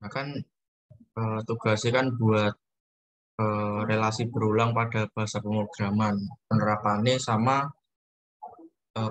Nah kan tugasnya kan buat relasi berulang pada bahasa pemrograman, penerapannya sama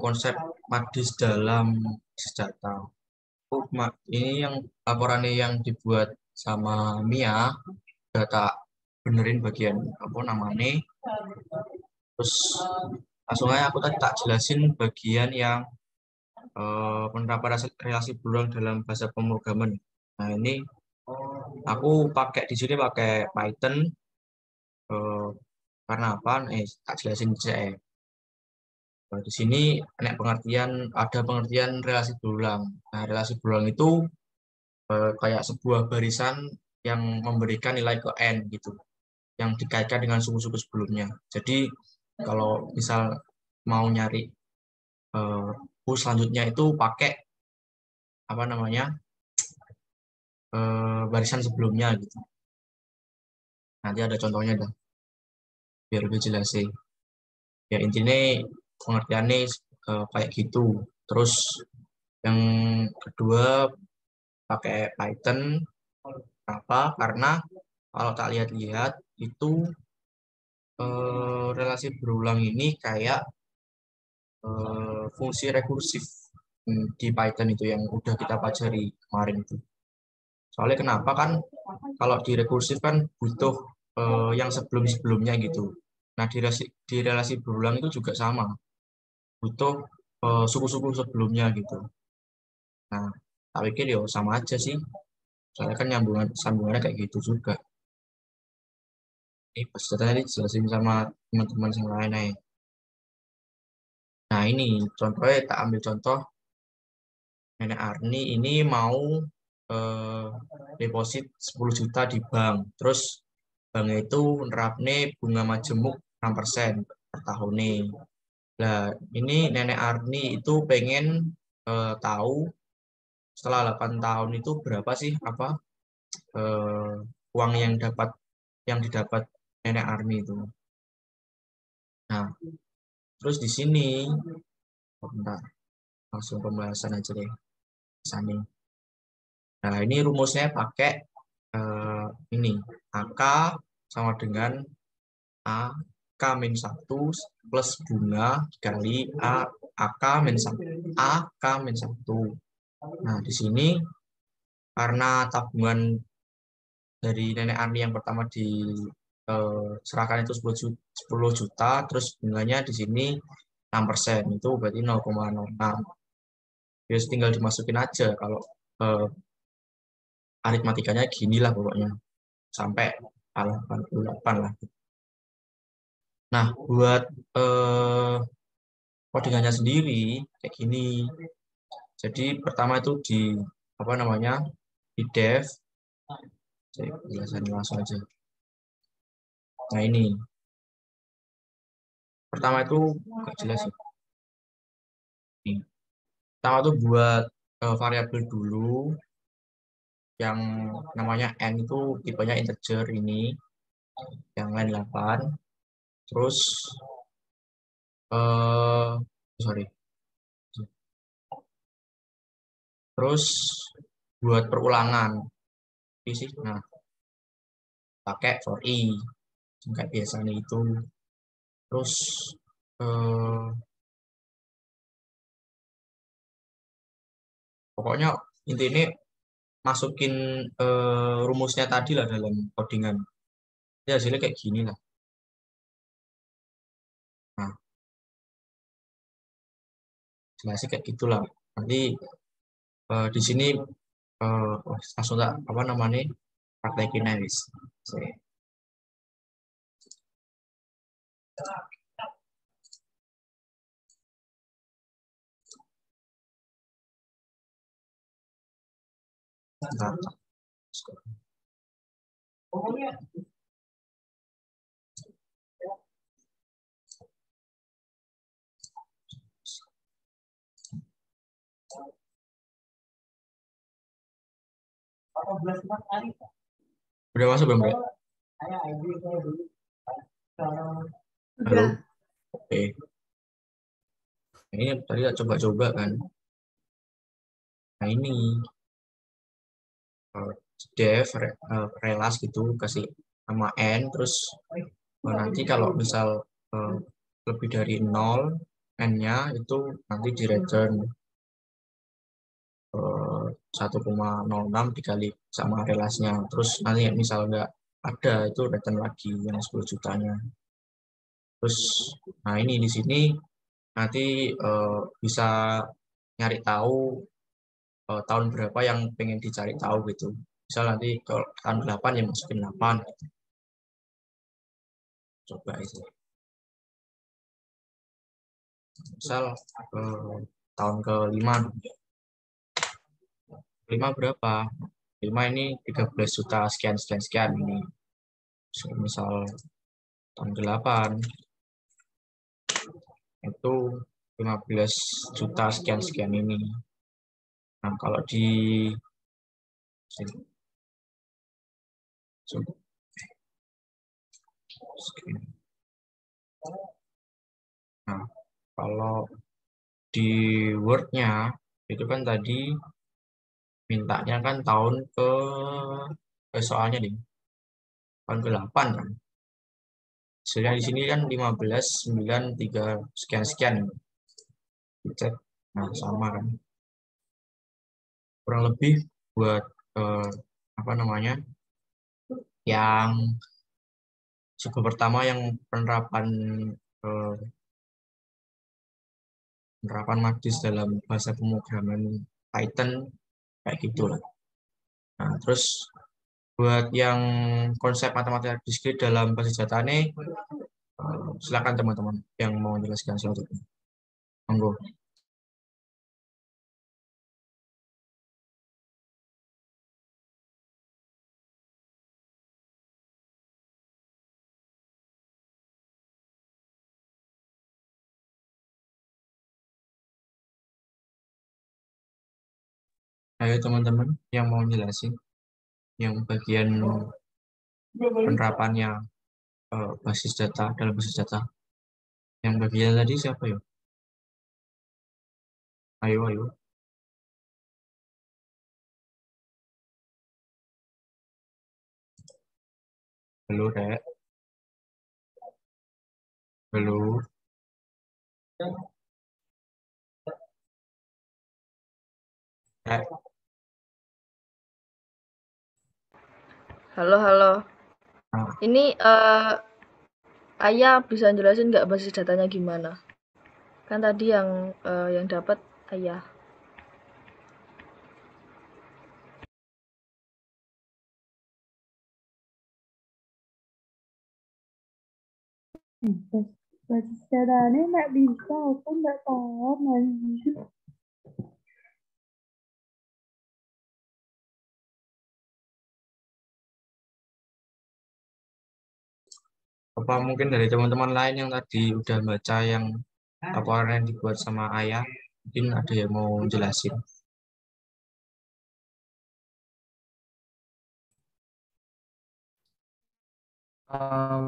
konsep MADIS dalam data. Ini yang laporannya yang dibuat sama Mia, data benerin bagian apa namanya. Terus langsung aja aku tadi tak jelasin bagian yang penerapan relasi berulang dalam bahasa pemrograman. Nah ini aku pakai di sini pakai Python eh, karena apa? Tak jelasin saya. Di sini ada pengertian relasi berulang. Nah, relasi berulang itu kayak sebuah barisan yang memberikan nilai ke n gitu, yang dikaitkan dengan suku-suku sebelumnya. Jadi kalau misal mau nyari selanjutnya itu pakai apa namanya barisan sebelumnya gitu. Nanti ada contohnya dah, biar lebih jelas sih. Ya intinya pengertiannya kayak gitu. Terus yang kedua pakai Python. Kenapa? Karena kalau tak lihat-lihat itu relasi berulang ini kayak fungsi rekursif di Python itu yang udah kita pelajari kemarin itu. Soalnya kenapa kan kalau di rekursif kan butuh yang sebelum-sebelumnya gitu. Nah di relasi berulang itu juga sama, butuh suku-suku sebelumnya gitu. Nah, tak pikir ya sama aja sih. Soalnya kan sambungannya kayak gitu juga. Ini pas tadi dijelasin sama teman-teman yang lain nih. Nah ini contohnya tak ambil contoh Nenek Arni ini mau eh, deposit 10 juta di bank. Terus banknya itu nerapnya bunga majemuk 6% per tahunnya. Nah ini Nenek Arni itu pengen tahu setelah 8 tahun itu berapa sih apa eh, uang yang didapat Nenek Arni itu. Nah, terus di sini, bentar, langsung pembahasan aja deh. Sani. Nah, ini rumusnya pakai eh, ini AK sama dengan AK min 1 plus bunga dikali AK min 1. AK min 1. Nah, di sini karena tabungan dari Nenek Ani yang pertama diserahkan itu 10 juta, terus bunganya di sini 6%, itu berarti 0,06. Terus tinggal dimasukin aja kalau eh, aritmatikanya gini lah pokoknya sampai 88 lah. Nah, buat codingannya sendiri kayak gini. Jadi pertama itu di apa namanya di dev, saya jelasin langsung aja. Nah ini pertama itu gak jelas ya. Ini. Pertama itu buat variabel dulu yang namanya n itu tipenya integer ini, yang lain 8. Terus sorry. Terus buat perulangan sih. Nah, pakai for i kayak biasanya itu. Terus eh, pokoknya intinya masukin rumusnya tadi lah dalam codingan. Ya hasilnya kayak gini lah. Nah, jelasnya kayak gitulah. Nanti di sini langsung tak apa namanya praktekin aja wis. Bentar. Udah masuk belum, Mbak? Halo. Udah. Oke. Ini tadi tak coba-coba kan. Nah ini def relas gitu, kasih nama n, terus nanti kalau misal lebih dari 0 n-nya itu nanti di return 1,06 dikali sama relasnya. Terus nanti misal nggak ada itu return lagi yang 10 jutanya. Terus nah ini di sini nanti bisa nyari tahu tahun berapa yang pengen dicari tahu gitu. Misal nanti kalau tahun 8 ya masukin 8 gitu. Coba itu. Misal tahun ke-5. 5 berapa? 5 ini 13 juta sekian sekian sekian ini. Misal tahun ke-8 itu 15 juta sekian sekian ini. Nah, kalau di sini, nah, kalau di Word-nya itu kan tadi mintanya kan tahun soalnya nih tahun ke-8 kan. Hasilnya di sini kan 15, 9, 3 sekian sekian. Dicek. Nah, sama kan. Kurang lebih buat apa namanya? Yang suku pertama yang penerapan eh, magis dalam bahasa pemrograman Python kayak gitu lah. Nah, terus buat yang konsep matematika diskrit dalam basis data ini, silakan teman-teman yang mau menjelaskan selanjutnya. Monggo. Ayo teman-teman yang mau jelasin yang bagian penerapannya basis data dalam basis data. Yang bagian tadi siapa ya? Ayo, ayo. Halo, Rek. Halo. Rek. Halo, halo. Nah, Ini Ayah bisa jelasin nggak basis datanya gimana? Kan tadi yang dapat Ayah. Basis datanya nggak bisa, aku nggak tahu lagi. apa mungkin dari teman-teman lain yang tadi udah baca yang laporan yang dibuat sama ayah, mungkin ada yang mau jelasin.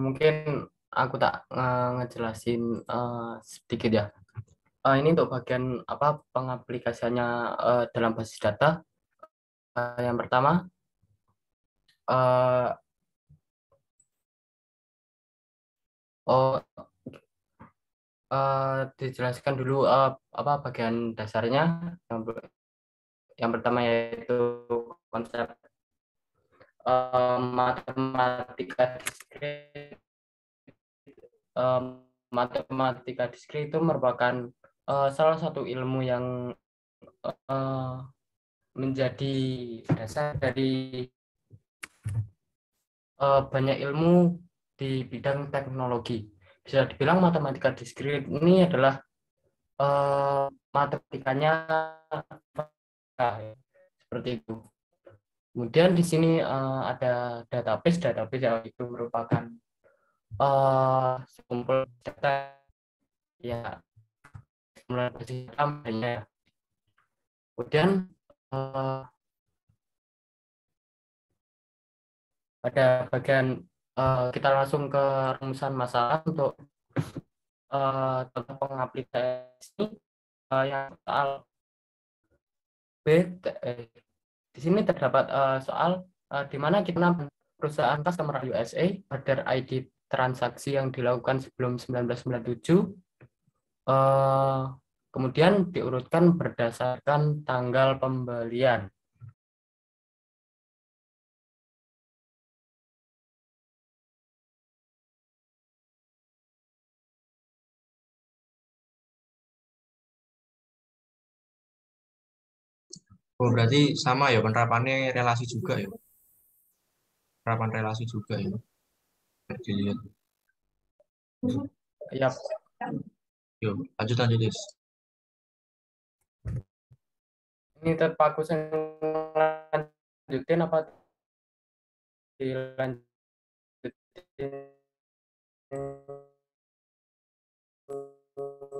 Mungkin aku tak ngejelasin sedikit ya. Ini untuk bagian apa pengaplikasiannya dalam basis data. Yang pertama, uh, dijelaskan dulu apa bagian dasarnya. Yang pertama yaitu konsep matematika diskrit. Matematika diskrit itu merupakan salah satu ilmu yang menjadi dasar dari banyak ilmu di bidang teknologi. Bisa dibilang matematika diskrit ini adalah matematikanya seperti itu. Kemudian di sini ada database yang itu merupakan sekumpul data ya, kemudian banyak. Kemudian pada bagian kita langsung ke rumusan masalah untuk tentang pengaplikasi yang soal B. Di sini terdapat soal di mana kita menampilkan perusahaan customer USA, order ID transaksi yang dilakukan sebelum 1997, kemudian diurutkan berdasarkan tanggal pembelian. Oh, berarti sama ya penerapannya relasi juga ya. Penerapan relasi juga ya. Dilihat. Ya, Yuk, lanjut Des. ini tetap aku lanjutin apa dilanjutin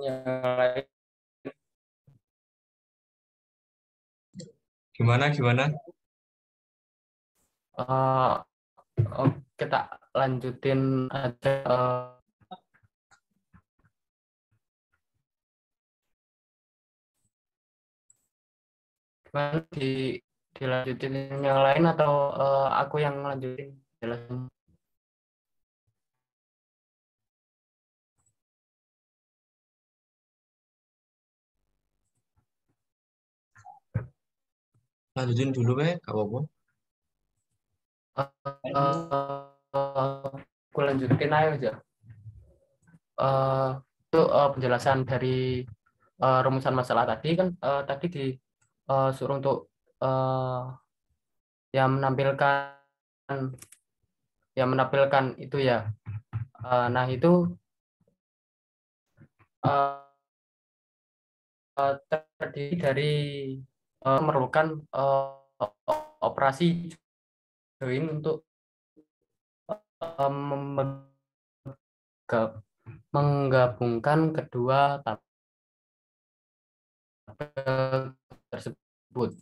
yang lain? Gimana? Kita lanjutin aja. Gimana dilanjutin yang lain atau aku yang lanjutin jelasin? Lanjutin dulu gak apa-apa. Aku lanjutin aja. Itu penjelasan dari rumusan masalah tadi kan tadi disuruh untuk yang menampilkan itu ya. Nah itu terdiri dari memerlukan operasi join untuk menggabungkan kedua tabel tersebut.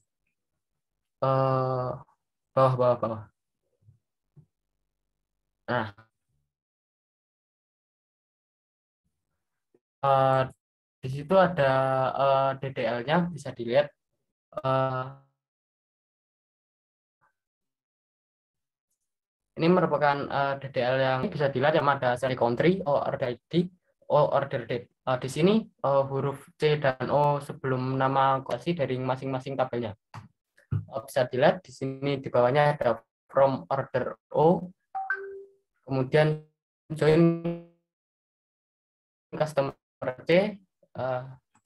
Bawah. Nah, di situ ada DDL-nya, bisa dilihat. Ini merupakan DDL yang bisa dilihat yang ada seri country, order ID, order date. Di sini huruf C dan O sebelum nama koleksi dari masing-masing tabelnya. Bisa dilihat di sini di bawahnya ada from order O, kemudian join customer C.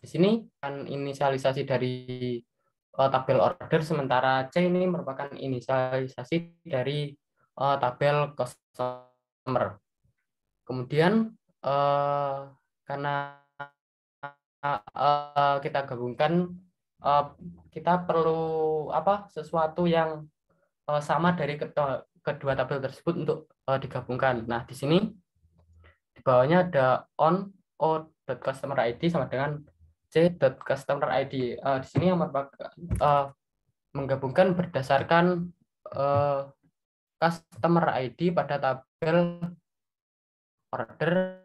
Di sini kan inisialisasi dari tabel order, sementara C ini merupakan inisialisasi dari tabel customer. Kemudian karena kita gabungkan, kita perlu sesuatu yang sama dari kedua tabel tersebut untuk digabungkan. Nah, di sini di bawahnya ada o.customer ID sama dengan c.customer ID. Di sini yang merupakan menggabungkan berdasarkan customer ID pada tabel order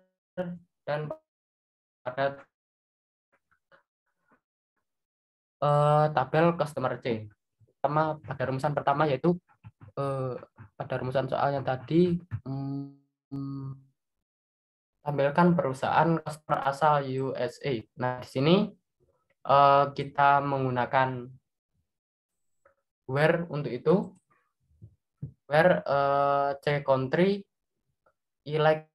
dan pada tabel customer C. Pada rumusan pertama yaitu pada rumusan soal yang tadi, tampilkan perusahaan customer asal USA. Nah, di sini kita menggunakan where untuk itu, where C country elect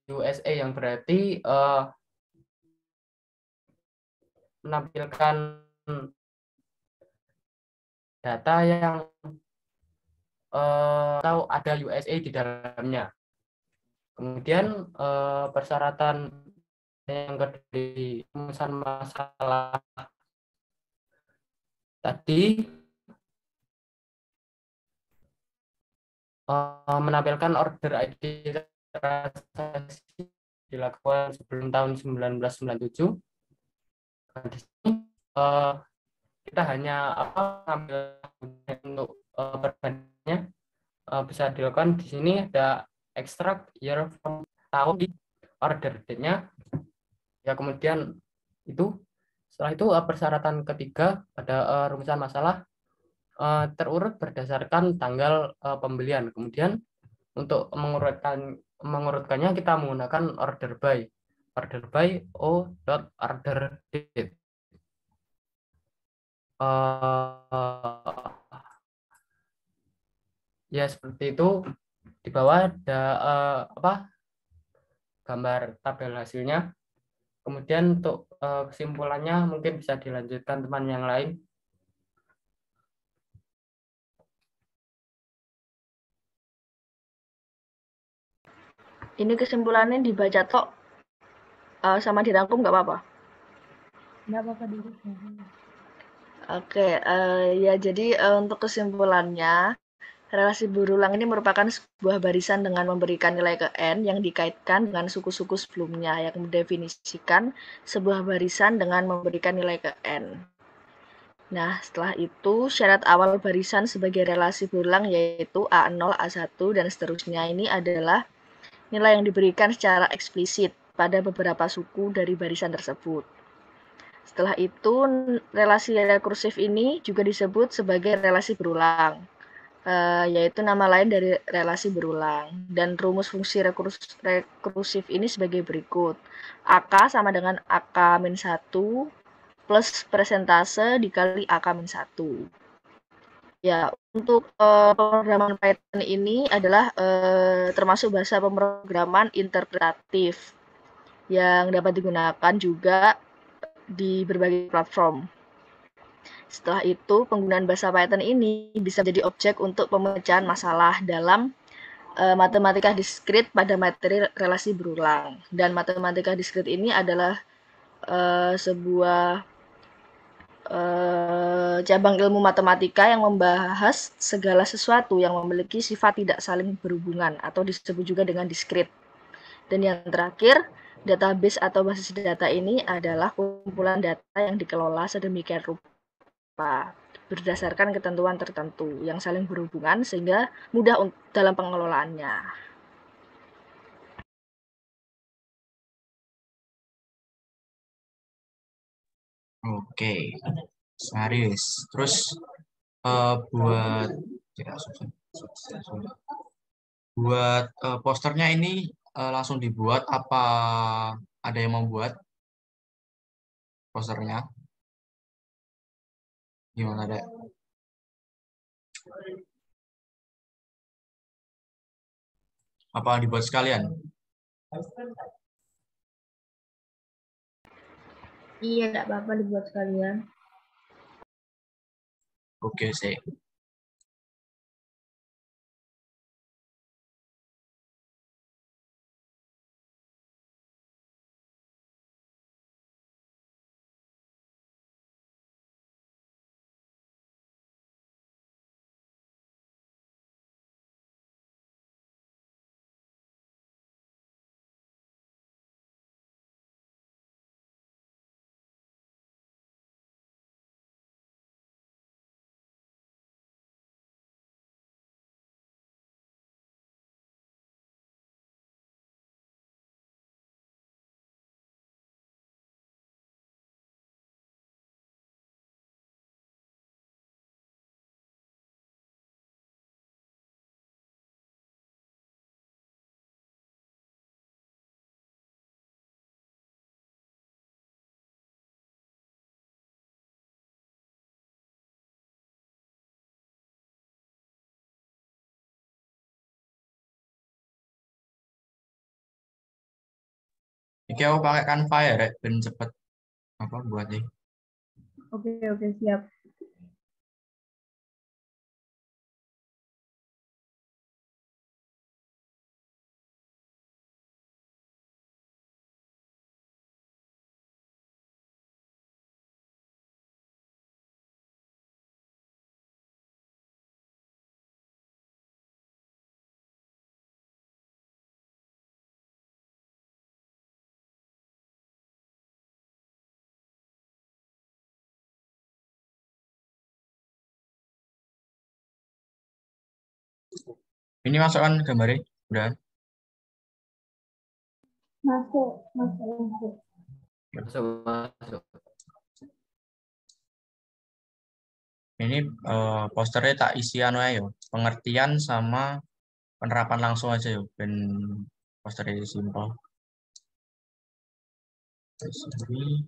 USA, yang berarti menampilkan data yang atau ada USA di dalamnya. Kemudian persyaratan yang kedua, rumusan masalah tadi menampilkan order ID transaksi dilakukan sebelum tahun 1997. Di sini kita hanya ambil untuk perbandingannya, bisa dilakukan. Di sini ada extract year from tahun di order date-nya. Ya, kemudian itu Setelah itu persyaratan ketiga pada rumusan masalah terurut berdasarkan tanggal pembelian. Kemudian untuk mengurutkannya kita menggunakan order by o.order date. Ya seperti itu. Di bawah ada gambar tabel hasilnya. Kemudian untuk kesimpulannya mungkin bisa dilanjutkan teman yang lain. Ini kesimpulannya dibaca tok sama dirangkum nggak apa-apa? Nggak apa-apa dulu. Oke, ya jadi untuk kesimpulannya, relasi berulang ini merupakan sebuah barisan dengan memberikan nilai ke n yang dikaitkan dengan suku-suku sebelumnya yang mendefinisikan sebuah barisan dengan memberikan nilai ke n. Nah, setelah itu syarat awal barisan sebagai relasi berulang yaitu A0, A1, dan seterusnya ini adalah nilai yang diberikan secara eksplisit pada beberapa suku dari barisan tersebut. Setelah itu, relasi rekursif ini juga disebut sebagai relasi berulang, yaitu nama lain dari relasi berulang. Dan rumus fungsi rekursif ini sebagai berikut. AK sama dengan AK-1 plus persentase dikali AK-1. Ya, untuk pemrograman Python ini adalah termasuk bahasa pemrograman interpretatif yang dapat digunakan juga di berbagai platform. Setelah itu, penggunaan bahasa Python ini bisa menjadi objek untuk pemecahan masalah dalam matematika diskrit pada materi relasi berulang. Dan matematika diskrit ini adalah sebuah cabang ilmu matematika yang membahas segala sesuatu yang memiliki sifat tidak saling berhubungan atau disebut juga dengan diskrit. Dan yang terakhir, database atau basis data ini adalah kumpulan data yang dikelola sedemikian rupa berdasarkan ketentuan tertentu yang saling berhubungan sehingga mudah dalam pengelolaannya. Oke, Saris. Terus buat posternya ini langsung dibuat apa ada yang membuat posternya? Gimana ada? Apa dibuat sekalian? Iya, nggak apa-apa dibuat sekalian. Oke, sih. Ini aku pakai Canva ya, Rek, ben cepet apa buatnya. Oke, siap. Ini masukkan gambarnya, udah. Masuk. Masuk. Ini posternya tak isi anu ayo, pengertian sama penerapan langsung aja yuk, ben posternya simpel. Sini.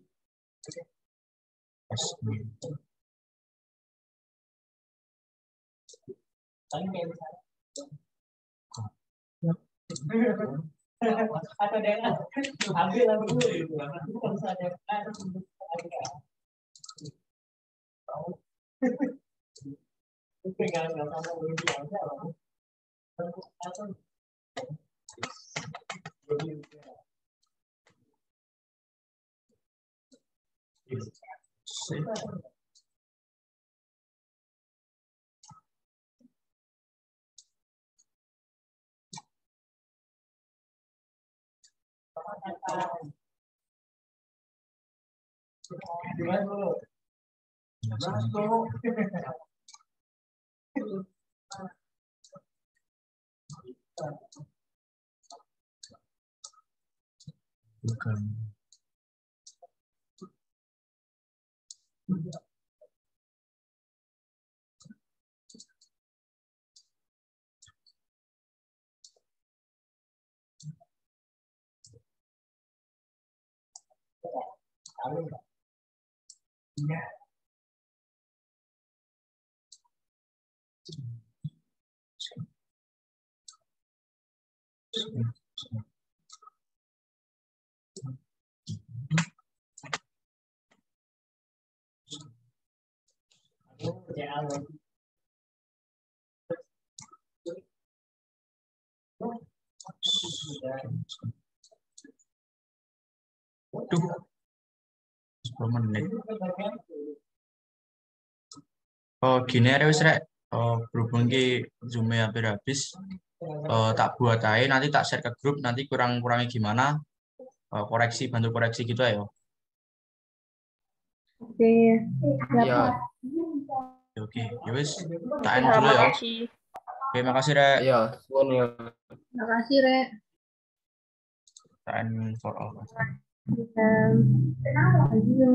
Bukan. Waduh, 10 menit. Oh, gini ya wis rek. Berhubung ki Zoom-nya hampir habis, tak buat aja nanti tak share ke grup, nanti kurang-kurangnya gimana, koreksi, bantu koreksi gitu ya. Oke. Iya. Oke, ya wis, tak end dulu ya. Makasih. Oke, makasih rek. Iya, suwun ya. Makasih, Rek. Tak end for all. Ayo.